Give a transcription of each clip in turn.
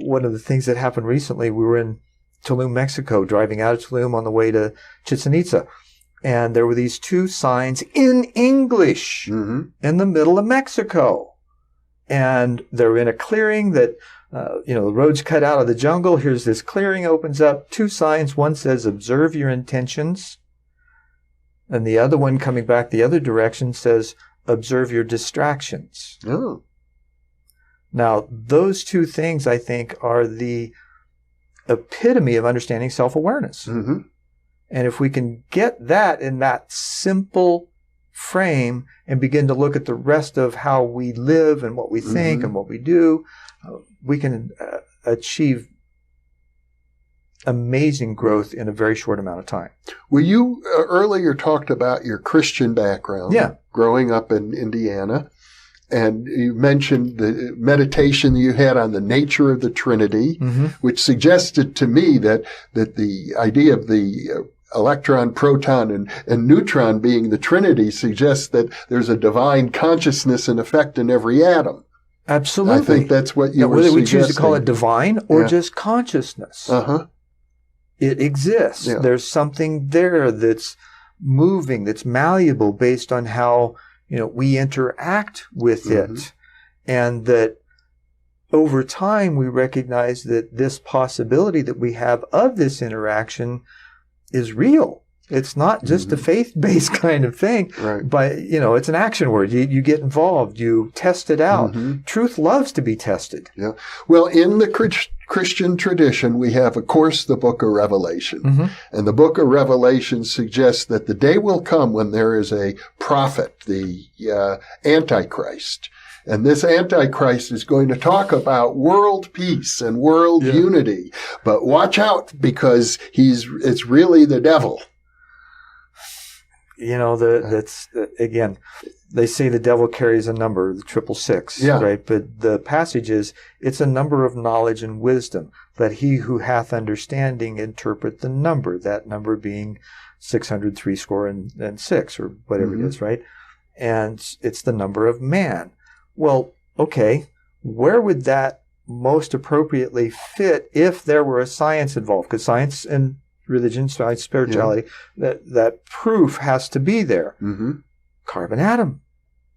one of the things that happened recently, we were in Tulum, Mexico, driving out of Tulum on the way to Chichen Itza. And there were these two signs in English in the middle of Mexico. And they're in a clearing that, the road's cut out of the jungle. Here's this clearing, opens up, two signs. One says, observe your intentions. And the other one, coming back the other direction, says, observe your distractions. Oh. Now, those two things, I think, are the epitome of understanding self-awareness. Mm-hmm. And if we can get that in that simple frame and begin to look at the rest of how we live and what we think and what we do, we can achieve amazing growth in a very short amount of time. Well, you earlier talked about your Christian background, growing up in Indiana, and you mentioned the meditation you had on the nature of the Trinity, which suggested to me that the idea of the electron, proton, and neutron being the Trinity suggests that there's a divine consciousness and effect in every atom. Absolutely. I think that's what you were suggesting. Whether we choose to call it divine or just consciousness. It exists. Yeah. There's something there that's moving, that's malleable based on how, we interact with it. And that over time we recognize that this possibility that we have of this interaction is real. It's not just a faith-based kind of thing, but, it's an action word. You get involved. You test it out. Truth loves to be tested. Yeah. Well, in the Christian tradition, we have, of course, the book of Revelation. And the book of Revelation suggests that the day will come when there is a prophet, the Antichrist. And this Antichrist is going to talk about world peace and world unity. But watch out, because it's really the devil. That's again, they say the devil carries a number, the 666, right? But the passage is, it's a number of knowledge and wisdom. Let he who hath understanding interpret the number, that number being 666 or whatever it is, right? And it's the number of man. Well, okay, where would that most appropriately fit if there were a science involved? Because science and religion, science, spirituality, that proof has to be there. Carbon atom,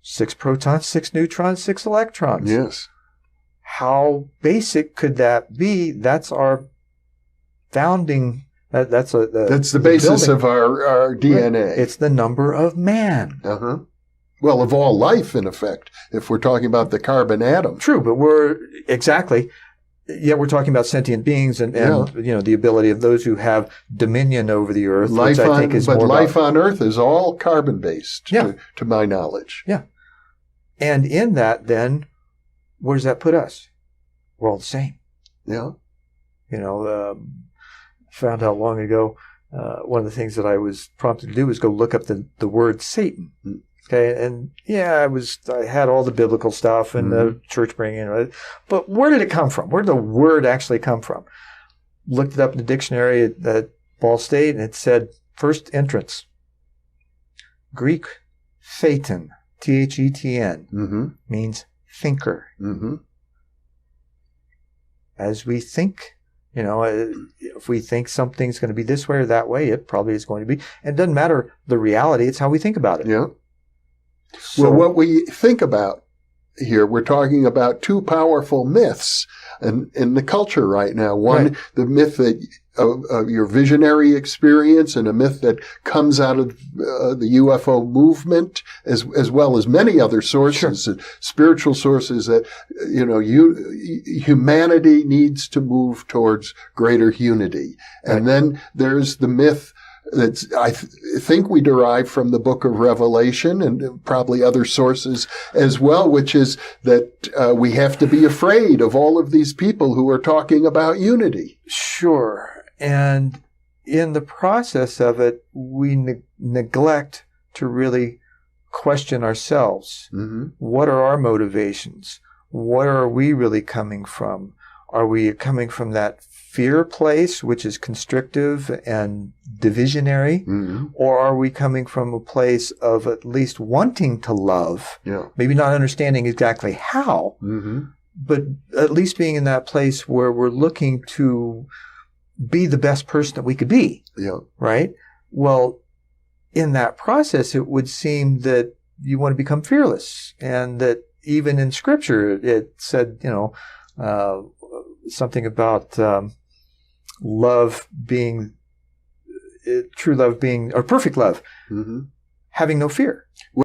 6 protons, 6 neutrons, 6 electrons. Yes. How basic could that be? That's our founding. That's the basis of our DNA. It's the number of man. Well, of all life, in effect, if we're talking about the carbon atom. True, but we're talking about sentient beings and the ability of those who have dominion over the earth, which I think is more about. But life on Earth is all carbon-based, to my knowledge. Yeah. And in that, then, where does that put us? We're all the same. Yeah. Found out long ago, one of the things that I was prompted to do was go look up the word Satan. Okay, and I had all the biblical stuff and the church bringing in, but where did it come from? Where did the word actually come from? Looked it up in the dictionary at Ball State, and it said first entrance, Greek phaeton, Thetn, means thinker. As we think, if we think something's going to be this way or that way, it probably is going to be. And it doesn't matter the reality; it's how we think about it. Yeah. Well, what we think about here, we're talking about two powerful myths in the culture right now. One, the myth of your visionary experience, and a myth that comes out of the UFO movement, as well as many other sources, spiritual sources, that humanity needs to move towards greater unity. And then there's the myth that I think we derive from the book of Revelation and probably other sources as well, which is that we have to be afraid of all of these people who are talking about unity. Sure. And in the process of it, we neglect to really question ourselves. What are our motivations? What are we really coming from? Are we coming from that fear place, which is constrictive and divisionary, or are we coming from a place of at least wanting to love, maybe not understanding exactly how, but at least being in that place where we're looking to be the best person that we could be. Yeah. Right? Well, in that process, it would seem that you want to become fearless, and that even in Scripture, it said, something about love being, true love being, or perfect love, having no fear.